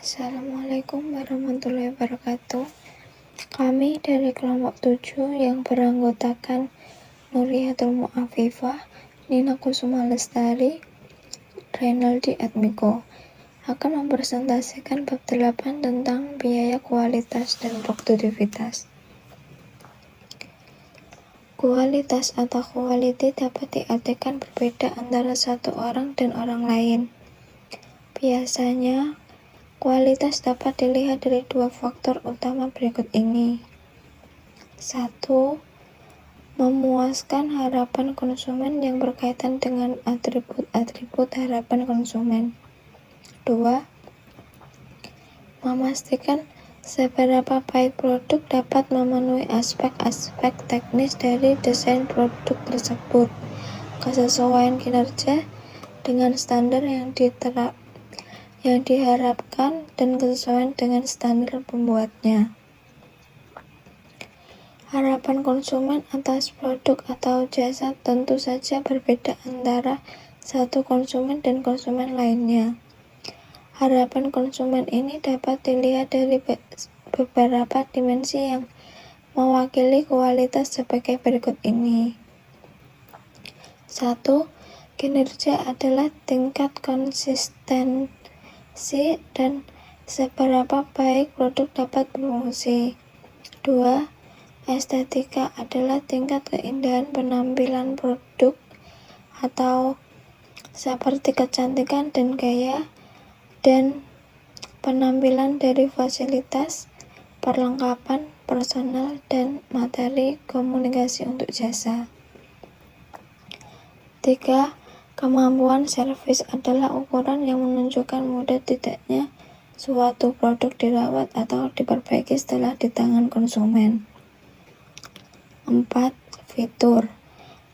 Assalamualaikum warahmatullahi wabarakatuh. Kami dari kelompok 7 yang beranggotakan Nuriyatul Mu'afifah, Nina Kusuma Lestari, Renaldi Atmiko akan mempresentasikan bab 8 tentang biaya, kualitas, dan produktivitas. Kualitas atau quality dapat diartikan berbeda antara satu orang dan orang lain. Biasanya, kualitas dapat dilihat dari dua faktor utama berikut ini. 1. Memuaskan harapan konsumen yang berkaitan dengan atribut-atribut harapan konsumen. 2. Memastikan seberapa baik produk dapat memenuhi aspek-aspek teknis dari desain produk tersebut, kesesuaian kinerja dengan standar yang diharapkan, dan kesesuaian dengan standar pembuatnya. Harapan konsumen atas produk atau jasa tentu saja berbeda antara satu konsumen dan konsumen lainnya. Harapan konsumen ini dapat dilihat dari beberapa dimensi yang mewakili kualitas sebagai berikut ini. 1. Kinerja adalah tingkat konsistensi dan seberapa baik produk dapat berfungsi. 2. Estetika adalah tingkat keindahan penampilan produk atau seperti kecantikan dan gaya dan penampilan dari fasilitas, perlengkapan, personal, dan materi komunikasi untuk jasa. 3. Kemampuan servis adalah ukuran yang menunjukkan mudah tidaknya suatu produk dirawat atau diperbaiki setelah di tangan konsumen. 4. Fitur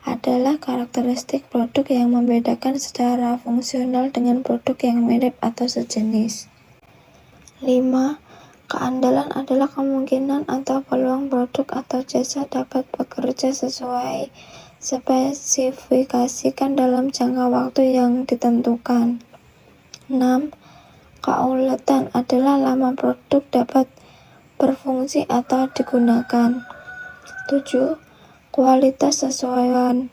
adalah karakteristik produk yang membedakan secara fungsional dengan produk yang mirip atau sejenis. 5. Keandalan adalah kemungkinan atau peluang produk atau jasa dapat bekerja sesuai spesifikasikan dalam jangka waktu yang ditentukan. 6. Keuletan adalah lama produk dapat berfungsi atau digunakan. 7. Kualitas sesuaian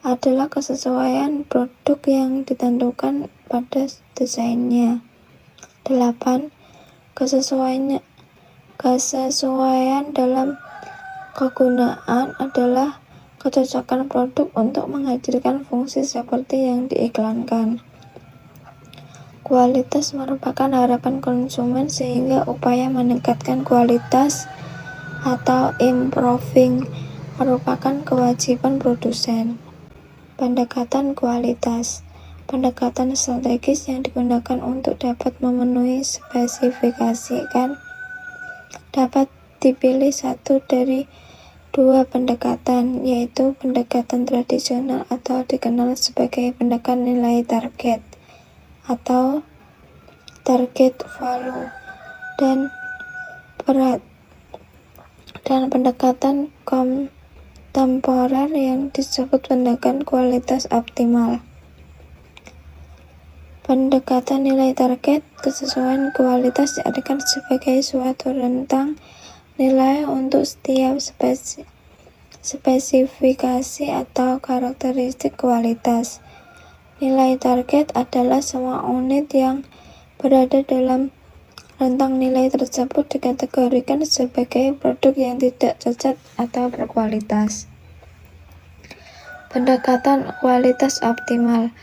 adalah kesesuaian produk yang ditentukan pada desainnya. 8. Kesesuaian dalam kegunaan adalah kecocokan produk untuk menghadirkan fungsi seperti yang diiklankan. Kualitas merupakan harapan konsumen sehingga upaya meningkatkan kualitas atau improving merupakan kewajiban produsen. Pendekatan kualitas, pendekatan strategis yang digunakan untuk dapat memenuhi spesifikasikan dapat dipilih satu dari dua pendekatan, yaitu pendekatan tradisional atau dikenal sebagai pendekatan nilai target atau target value, dan pendekatan kontemporer yang disebut pendekatan kualitas optimal. Pendekatan nilai target, kesesuaian kualitas diartikan sebagai suatu rentang nilai untuk setiap spesifikasi atau karakteristik kualitas. Nilai target adalah semua unit yang berada dalam rentang nilai tersebut dikategorikan sebagai produk yang tidak cacat atau berkualitas. Pendekatan kualitas optimal.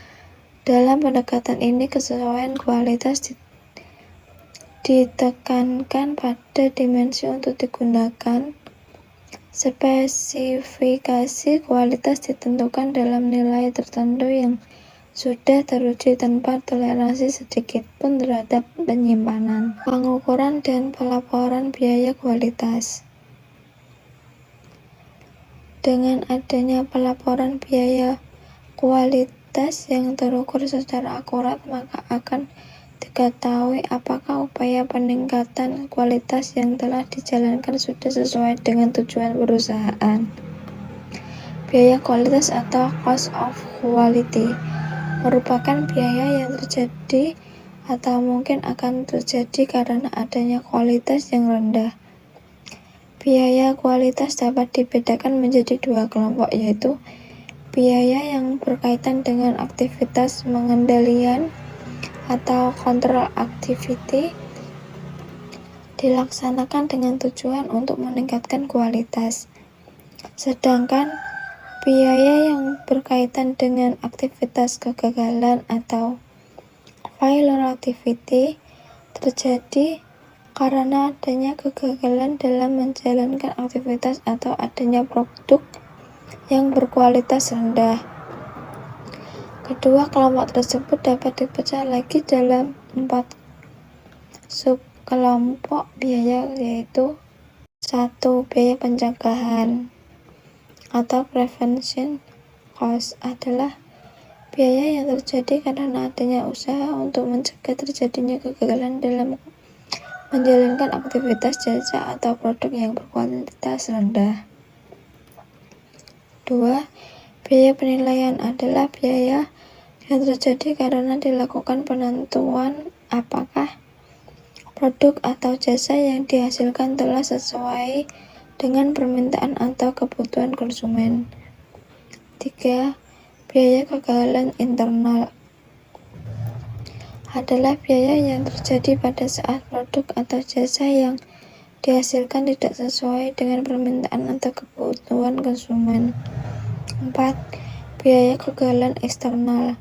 Dalam pendekatan ini, kesesuaian kualitas ditekankan pada dimensi untuk digunakan. Spesifikasi kualitas ditentukan dalam nilai tertentu yang sudah teruji tanpa toleransi sedikit pun terhadap penyimpanan. Pengukuran dan pelaporan biaya kualitas. Dengan adanya pelaporan biaya kualitas yang terukur secara akurat, maka akan diketahui apakah upaya peningkatan kualitas yang telah dijalankan sudah sesuai dengan tujuan perusahaan. Biaya kualitas atau cost of quality merupakan biaya yang terjadi atau mungkin akan terjadi karena adanya kualitas yang rendah. Biaya kualitas dapat dibedakan menjadi dua kelompok, yaitu biaya yang berkaitan dengan aktivitas pengendalian atau control activity dilaksanakan dengan tujuan untuk meningkatkan kualitas. Sedangkan biaya yang berkaitan dengan aktivitas kegagalan atau failure activity terjadi karena adanya kegagalan dalam menjalankan aktivitas atau adanya produk yang berkualitas rendah. Kedua kelompok tersebut dapat dipecah lagi dalam 4 subkelompok biaya, yaitu 1. Biaya pencegahan atau prevention cost adalah biaya yang terjadi karena adanya usaha untuk mencegah terjadinya kegagalan dalam menjalankan aktivitas jasa atau produk yang berkualitas rendah. 2. Biaya penilaian adalah biaya yang terjadi karena dilakukan penentuan apakah produk atau jasa yang dihasilkan telah sesuai dengan permintaan atau kebutuhan konsumen. 3. Biaya kegagalan internal adalah biaya yang terjadi pada saat produk atau jasa yang dihasilkan tidak sesuai dengan permintaan atau kebutuhan konsumen. 4. Biaya kegagalan eksternal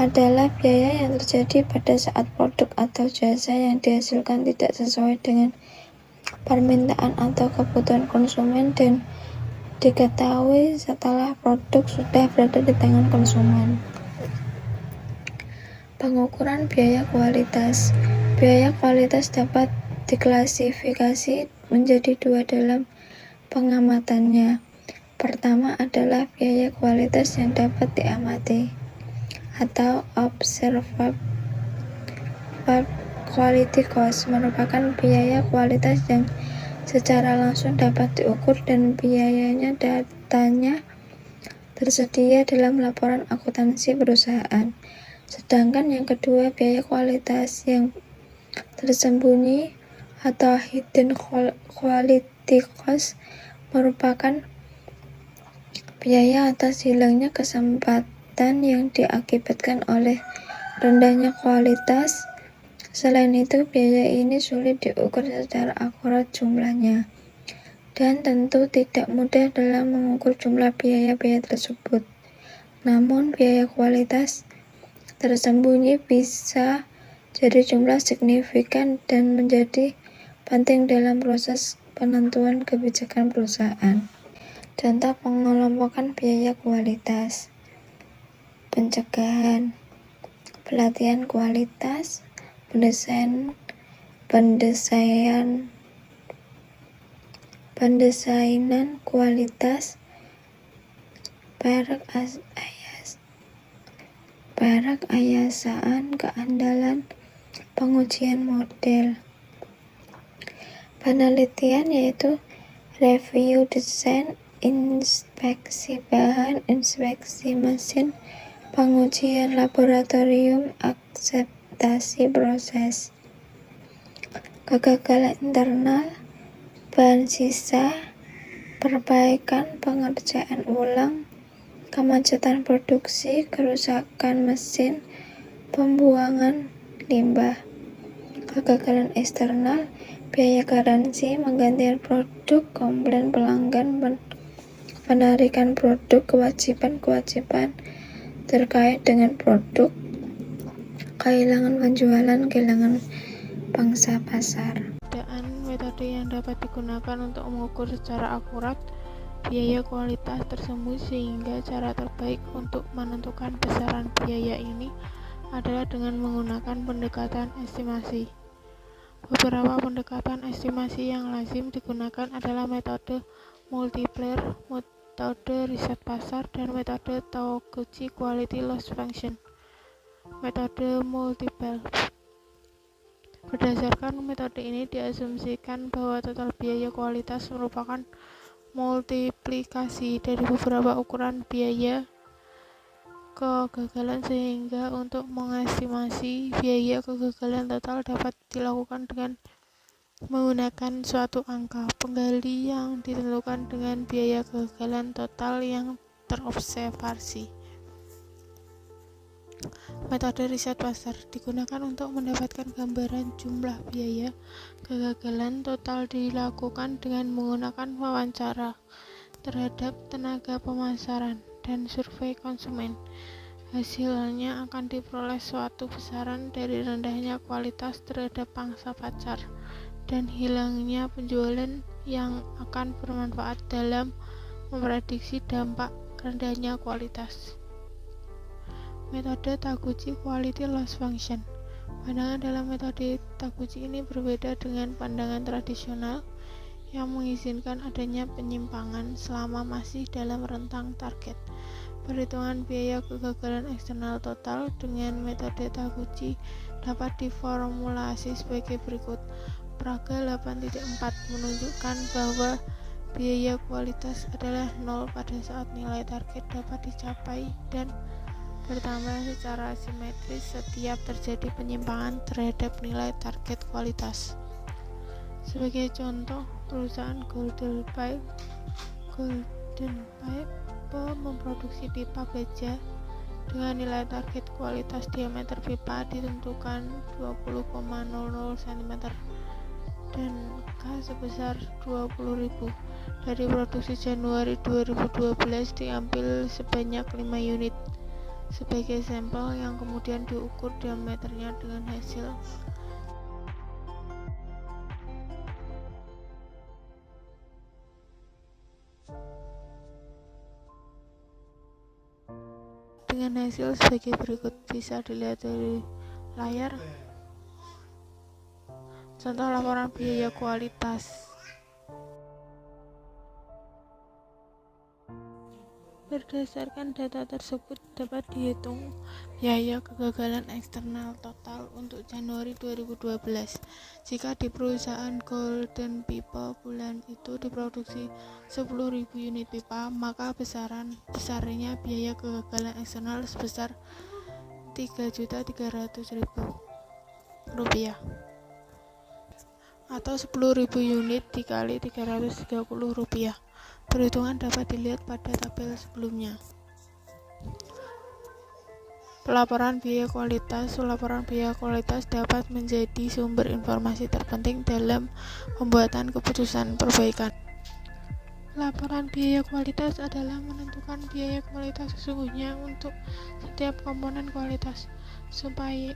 adalah biaya yang terjadi pada saat produk atau jasa yang dihasilkan tidak sesuai dengan permintaan atau kebutuhan konsumen dan diketahui setelah produk sudah berada di tangan konsumen. Pengukuran biaya kualitas. Biaya kualitas dapat diklasifikasi menjadi dua dalam pengamatannya. Pertama adalah biaya kualitas yang dapat diamati atau observable quality cost, merupakan biaya kualitas yang secara langsung dapat diukur dan biayanya datanya tersedia dalam laporan akuntansi perusahaan. Sedangkan yang kedua, biaya kualitas yang tersembunyi atau hidden quality cost, merupakan biaya atas hilangnya kesempatan yang diakibatkan oleh rendahnya kualitas. Selain itu, biaya ini sulit diukur secara akurat jumlahnya, dan tentu tidak mudah dalam mengukur jumlah biaya-biaya tersebut. Namun, biaya kualitas tersembunyi bisa jadi jumlah signifikan dan menjadi penting dalam proses penentuan kebijakan perusahaan. Contoh pengelompokan biaya kualitas: pencegahan, pelatihan kualitas, pendesainan kualitas, perekayasaan keandalan, pengujian model. Penelitian yaitu review desain, inspeksi bahan, inspeksi mesin, pengujian laboratorium, akseptasi proses. Kegagalan internal, bahan sisa, perbaikan pengerjaan ulang, kemacetan produksi, kerusakan mesin, pembuangan limbah. Kegagalan eksternal, biaya garansi, penggantian produk, komplain pelanggan, penarikan produk, kewajiban-kewajiban terkait dengan produk, kehilangan penjualan, kehilangan pangsa pasar. Metode yang dapat digunakan untuk mengukur secara akurat biaya kualitas tersebut, sehingga cara terbaik untuk menentukan besaran biaya ini adalah dengan menggunakan pendekatan estimasi. Beberapa pendekatan estimasi yang lazim digunakan adalah metode multiplier, metode riset pasar, dan metode Taguchi quality loss function. Metode multiplier. Berdasarkan metode ini diasumsikan bahwa total biaya kualitas merupakan multiplikasi dari beberapa ukuran biaya kegagalan sehingga untuk mengestimasi biaya kegagalan total dapat dilakukan dengan menggunakan suatu angka penggali yang ditentukan dengan biaya kegagalan total yang terobservasi. Metode riset pasar digunakan untuk mendapatkan gambaran jumlah biaya kegagalan total dilakukan dengan menggunakan wawancara terhadap tenaga pemasaran dan survei konsumen. Hasilnya akan diperoleh suatu besaran dari rendahnya kualitas terhadap pangsa pasar dan hilangnya penjualan yang akan bermanfaat dalam memprediksi dampak rendahnya kualitas. Metode Taguchi Quality Loss Function. Pandangan dalam metode Taguchi ini berbeda dengan pandangan tradisional yang mengizinkan adanya penyimpangan selama masih dalam rentang target. Perhitungan biaya kegagalan eksternal total dengan metode Taguchi dapat diformulasi sebagai berikut. Praga 8.4 menunjukkan bahwa biaya kualitas adalah 0 pada saat nilai target dapat dicapai dan bertambah secara asimetris setiap terjadi penyimpangan terhadap nilai target kualitas. Sebagai contoh, perusahaan Golden Pipe memproduksi pipa baja dengan nilai target kualitas diameter pipa ditentukan 20,00 cm dan K sebesar 20.000. Dari produksi Januari 2012 diambil sebanyak 5 unit sebagai sampel yang kemudian diukur diameternya dengan hasil sebagai berikut. Bisa dilihat dari layar. Contoh laporan biaya kualitas. Berdasarkan data tersebut dapat dihitung biaya kegagalan eksternal total untuk Januari 2012. Jika di perusahaan Golden Pipa bulan itu diproduksi 10.000 unit pipa, maka besarnya biaya kegagalan eksternal sebesar Rp3.300.000 atau 10.000 unit dikali Rp330. Perhitungan dapat dilihat pada tabel sebelumnya. Laporan biaya kualitas dapat menjadi sumber informasi terpenting dalam pembuatan keputusan perbaikan. Laporan biaya kualitas adalah menentukan biaya kualitas sesungguhnya untuk setiap komponen kualitas. Supaya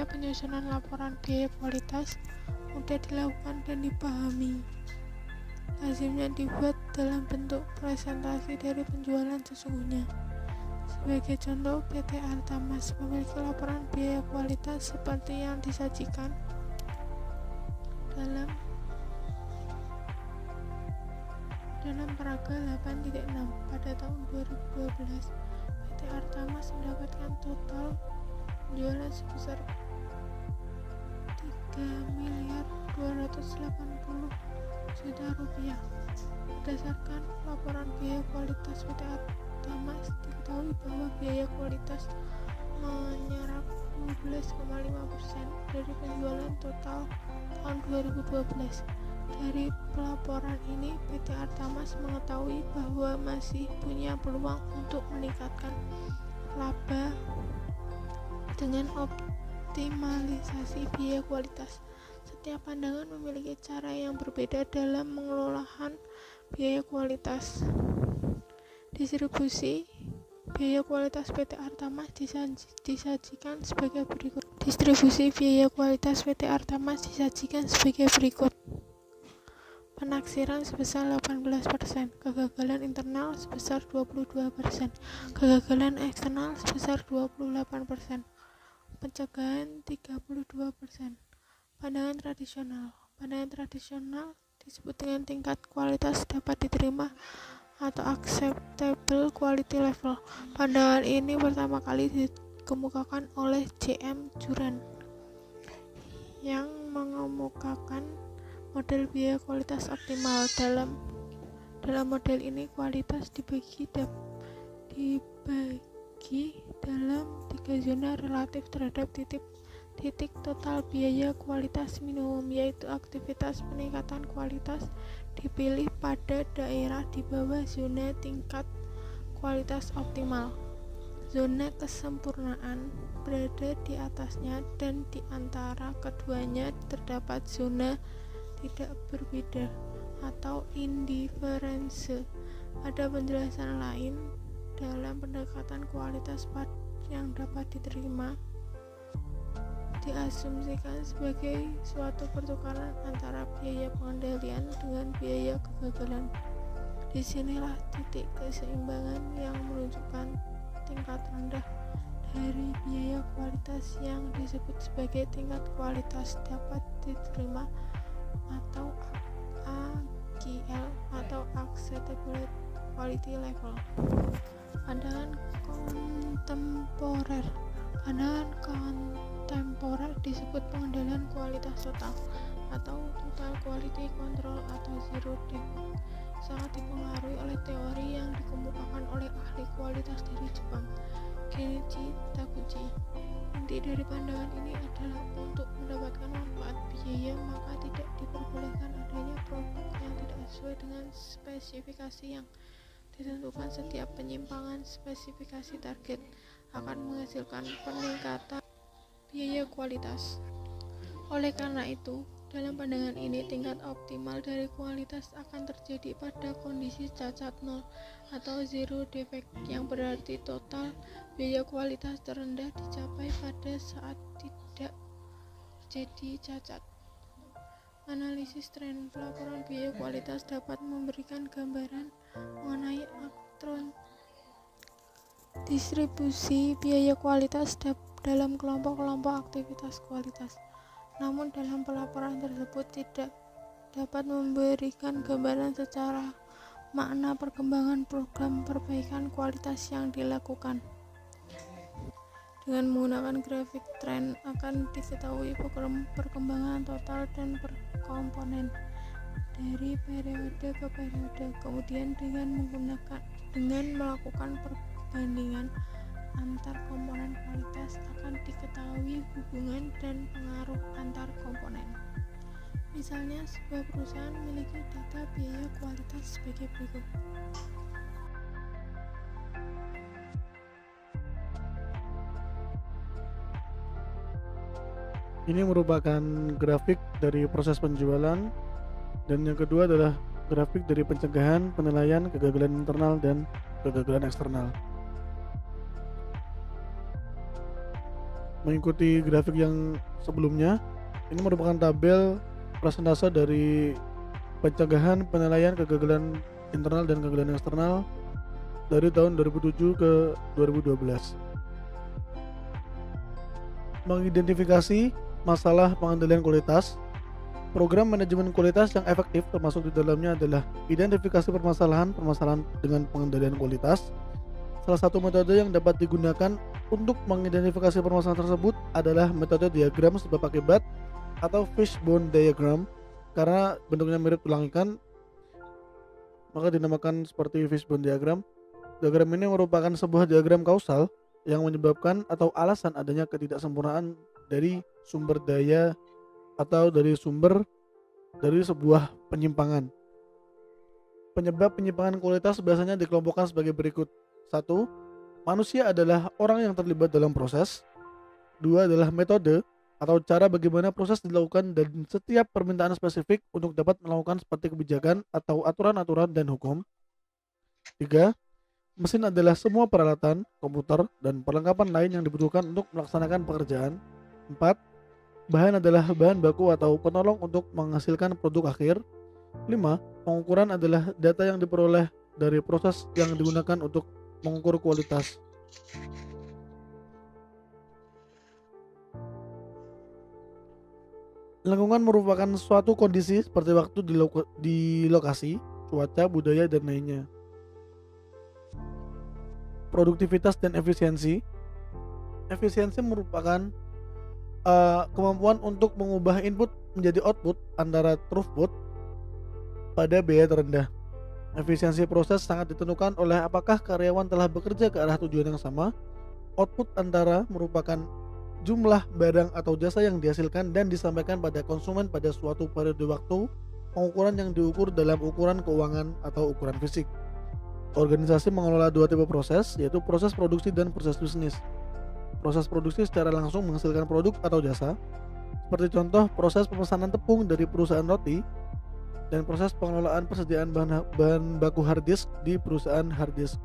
penyusunan laporan biaya kualitas mudah dilakukan dan dipahami, lazimnya dibuat dalam bentuk presentasi dari penjualan sesungguhnya. Sebagai contoh, PT Artamas memiliki laporan biaya kualitas seperti yang disajikan dalam paragraf 8.6. Pada tahun 2012, PT Artamas mendapatkan total penjualan sebesar Rp3.280.000.000. Berdasarkan laporan biaya kualitas PT Artamas, diketahui bahwa biaya kualitas menyerap 12,5% dari penjualan total tahun 2012. Dari pelaporan ini, PT Artamas mengetahui bahwa masih punya peluang untuk meningkatkan laba dengan optimalisasi biaya kualitas. Setiap pandangan memiliki cara yang berbeda dalam mengelolakan biaya kualitas. Distribusi biaya kualitas PT Artamas disajikan sebagai berikut. Penaksiran sebesar 18%, kegagalan internal sebesar 22%, kegagalan eksternal sebesar 28%, pencegahan 32%. Pandangan tradisional disebut dengan tingkat kualitas dapat diterima atau acceptable quality level. Pandangan ini pertama kali dikemukakan oleh J.M. Juran yang mengemukakan model biaya kualitas optimal. Dalam model ini kualitas dibagi dibagi dalam 3 zona relatif terhadap titik total biaya kualitas minimum, yaitu aktivitas peningkatan kualitas dipilih pada daerah di bawah zona tingkat kualitas optimal. Zona kesempurnaan berada di atasnya, dan di antara keduanya terdapat zona tidak berbeda atau indiferense. Ada penjelasan lain dalam pendekatan kualitas yang dapat diterima diasumsikan sebagai suatu pertukaran antara biaya pengendalian dengan biaya kegagalan. Disinilah titik keseimbangan yang menunjukkan tingkat rendah dari biaya kualitas yang disebut sebagai tingkat kualitas dapat diterima atau AQL atau Acceptable Quality Level. Pandangan kontemporer disebut pengendalian kualitas total atau total quality control atau zero defect. Sangat dipengaruhi oleh teori yang dikemukakan oleh ahli kualitas dari Jepang, Kenichi Taguchi. Inti dari pandangan ini adalah untuk mendapatkan manfaat biaya, maka tidak diperbolehkan adanya produk yang tidak sesuai dengan spesifikasi yang ditentukan. Setiap penyimpangan spesifikasi target akan menghasilkan peningkatan biaya kualitas. Oleh karena itu, dalam pandangan ini, tingkat optimal dari kualitas akan terjadi pada kondisi cacat nol atau zero defect, yang berarti total biaya kualitas terendah dicapai pada saat tidak terjadi cacat. Analisis tren pelaporan biaya kualitas dapat memberikan gambaran mengenai distribusi biaya kualitas dalam kelompok-kelompok aktivitas kualitas. Namun dalam pelaporan tersebut tidak dapat memberikan gambaran secara makna perkembangan program perbaikan kualitas yang dilakukan. Dengan menggunakan grafik tren akan diketahui perkembangan total dan per komponen dari periode ke periode. Kemudian dengan melakukan perbandingan antar komponen kualitas akan diketahui hubungan dan pengaruh antar komponen. Misalnya, sebuah perusahaan memiliki data biaya kualitas sebagai berikut. Ini merupakan grafik dari proses penjualan, dan yang kedua adalah grafik dari pencegahan, penilaian, kegagalan internal, dan kegagalan eksternal. Mengikuti grafik yang sebelumnya, ini merupakan tabel persentase dari pencegahan, penilaian, kegagalan internal, dan kegagalan eksternal dari tahun 2007 ke 2012. Mengidentifikasi masalah pengendalian kualitas. Program manajemen kualitas yang efektif termasuk di dalamnya adalah identifikasi permasalahan dengan pengendalian kualitas. Salah satu metode yang dapat digunakan untuk mengidentifikasi permasalahan tersebut adalah metode diagram sebab akibat atau fishbone diagram. Karena bentuknya mirip tulang ikan, maka dinamakan seperti fishbone diagram. Diagram ini merupakan sebuah diagram kausal yang menyebabkan atau alasan adanya ketidaksempurnaan dari sumber daya atau dari sebuah penyimpangan. Penyebab penyimpangan kualitas biasanya dikelompokkan sebagai berikut. 1. Manusia adalah orang yang terlibat dalam proses. 2 adalah metode atau cara bagaimana proses dilakukan dan setiap permintaan spesifik untuk dapat melakukan seperti kebijakan atau aturan-aturan dan hukum. 3. Mesin adalah semua peralatan, komputer, dan perlengkapan lain yang dibutuhkan untuk melaksanakan pekerjaan. 4. Bahan adalah bahan baku atau penolong untuk menghasilkan produk akhir. 5. Pengukuran adalah data yang diperoleh dari proses yang digunakan untuk mengukur kualitas. Lingkungan merupakan suatu kondisi seperti waktu di lokasi, cuaca, budaya, dan lainnya. Produktivitas dan efisiensi. Efisiensi merupakan kemampuan untuk mengubah input menjadi output antara throughput pada biaya terendah. Efisiensi proses sangat ditentukan oleh apakah karyawan telah bekerja ke arah tujuan yang sama, Output antara merupakan jumlah barang atau jasa yang dihasilkan dan disampaikan pada konsumen pada suatu periode waktu. Pengukuran yang diukur dalam ukuran keuangan atau ukuran fisik. Organisasi mengelola dua tipe proses, yaitu proses produksi dan proses bisnis. Proses produksi secara langsung menghasilkan produk atau jasa, seperti contoh proses pemesanan tepung dari perusahaan roti, dan proses pengelolaan persediaan bahan baku hard disk di perusahaan hard disk.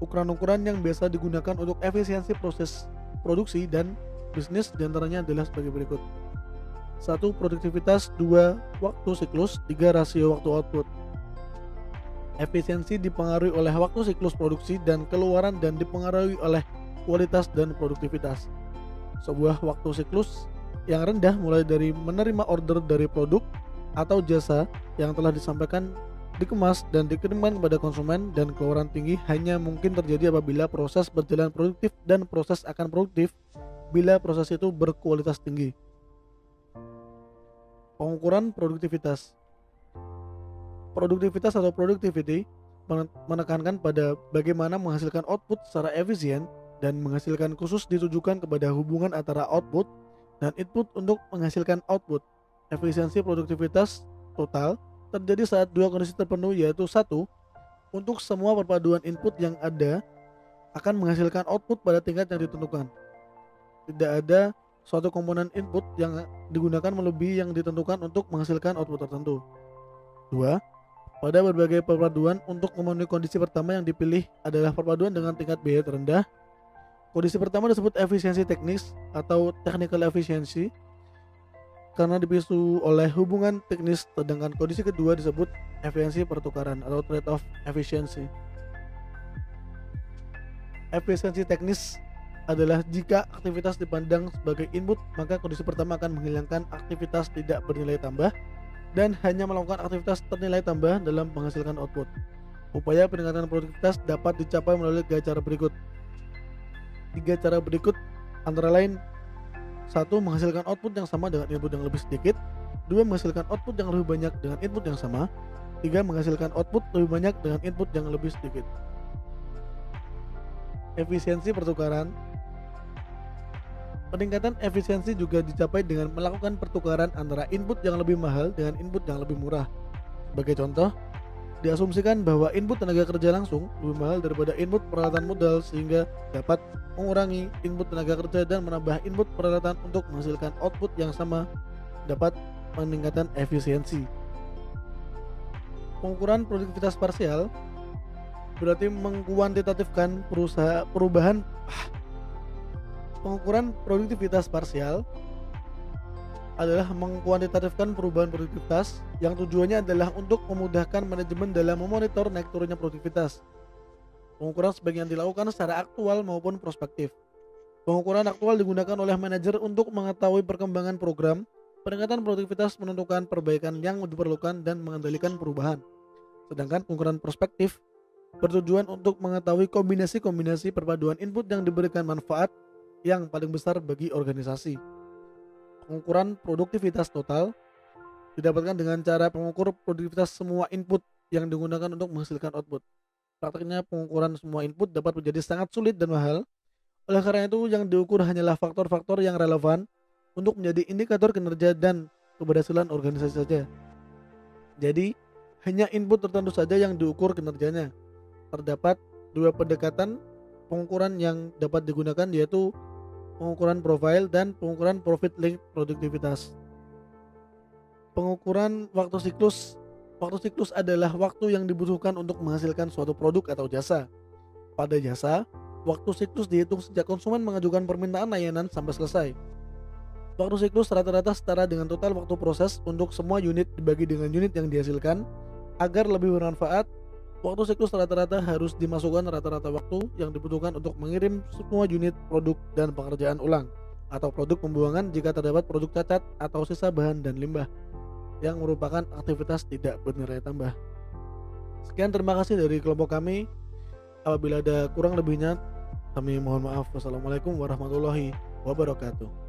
Ukuran-ukuran yang biasa digunakan untuk efisiensi proses produksi dan bisnis diantaranya adalah sebagai berikut. 1. Produktivitas. 2. Waktu siklus. 3. Rasio waktu output. Efisiensi dipengaruhi oleh waktu siklus produksi dan keluaran dan dipengaruhi oleh kualitas dan produktivitas. Sebuah waktu siklus yang rendah mulai dari menerima order dari produk atau jasa yang telah disampaikan, dikemas dan dikirimkan kepada konsumen, dan keluaran tinggi hanya mungkin terjadi apabila proses berjalan produktif dan proses akan produktif bila proses itu berkualitas tinggi. Pengukuran produktivitas. Produktivitas atau productivity menekankan pada bagaimana menghasilkan output secara efisien dan menghasilkan khusus ditujukan kepada hubungan antara output dan input untuk menghasilkan output. Efisiensi produktivitas total terjadi saat dua kondisi terpenuhi, yaitu 1. Untuk semua perpaduan input yang ada akan menghasilkan output pada tingkat yang ditentukan. Tidak ada suatu komponen input yang digunakan melebihi yang ditentukan untuk menghasilkan output tertentu. 2. Pada berbagai perpaduan untuk memenuhi kondisi pertama yang dipilih adalah perpaduan dengan tingkat biaya terendah. Kondisi pertama disebut efisiensi teknis atau technical efficiency karena dipisu oleh hubungan teknis, sedangkan kondisi kedua disebut efisiensi pertukaran atau trade-off efficiency. Efisiensi teknis adalah jika aktivitas dipandang sebagai input, maka kondisi pertama akan menghilangkan aktivitas tidak bernilai tambah dan hanya melakukan aktivitas ternilai tambah dalam menghasilkan output. Upaya peningkatan produktivitas dapat dicapai melalui 3 cara berikut. 3 cara berikut antara lain: 1. Menghasilkan output yang sama dengan input yang lebih sedikit. 2. Menghasilkan output yang lebih banyak dengan input yang sama. 3. Menghasilkan output lebih banyak dengan input yang lebih sedikit. Efisiensi pertukaran. Peningkatan efisiensi juga dicapai dengan melakukan pertukaran antara input yang lebih mahal dengan input yang lebih murah. Sebagai contoh, diasumsikan bahwa input tenaga kerja langsung lebih mahal daripada input peralatan modal, sehingga dapat mengurangi input tenaga kerja dan menambah input peralatan untuk menghasilkan output yang sama, dapat meningkatkan efisiensi. Pengukuran produktivitas parsial berarti mengkuantitatifkan perubahan. Pengukuran produktivitas parsial adalah mengkuantitatifkan perubahan produktivitas yang tujuannya adalah untuk memudahkan manajemen dalam memonitor naik turunnya produktivitas. Pengukuran sebagian dilakukan secara aktual maupun prospektif. Pengukuran aktual digunakan oleh manajer untuk mengetahui perkembangan program. Peningkatan produktivitas menentukan perbaikan yang diperlukan dan mengendalikan perubahan. Sedangkan pengukuran prospektif bertujuan untuk mengetahui kombinasi-kombinasi perpaduan input yang diberikan manfaat yang paling besar bagi organisasi. Pengukuran produktivitas total didapatkan dengan cara pengukur produktivitas semua input yang digunakan untuk menghasilkan output. Praktiknya pengukuran semua input dapat menjadi sangat sulit dan mahal. Oleh karena itu, yang diukur hanyalah faktor-faktor yang relevan untuk menjadi indikator kinerja dan keberhasilan organisasi saja. Jadi, hanya input tertentu saja yang diukur kinerjanya. Terdapat 2 pendekatan pengukuran yang dapat digunakan, yaitu pengukuran profile dan pengukuran profit link produktivitas. Pengukuran waktu siklus. Waktu siklus adalah waktu yang dibutuhkan untuk menghasilkan suatu produk atau jasa. Pada jasa, waktu siklus dihitung sejak konsumen mengajukan permintaan layanan sampai selesai. Waktu siklus rata-rata setara dengan total waktu proses untuk semua unit dibagi dengan unit yang dihasilkan. Agar lebih bermanfaat, waktu siklus rata-rata harus dimasukkan rata-rata waktu yang dibutuhkan untuk mengirim semua unit produk dan pengerjaan ulang atau produk pembuangan jika terdapat produk cacat atau sisa bahan dan limbah yang merupakan aktivitas tidak bernilai tambah. Sekian, terima kasih dari kelompok kami. Apabila ada kurang lebihnya, kami mohon maaf. Wassalamualaikum warahmatullahi wabarakatuh.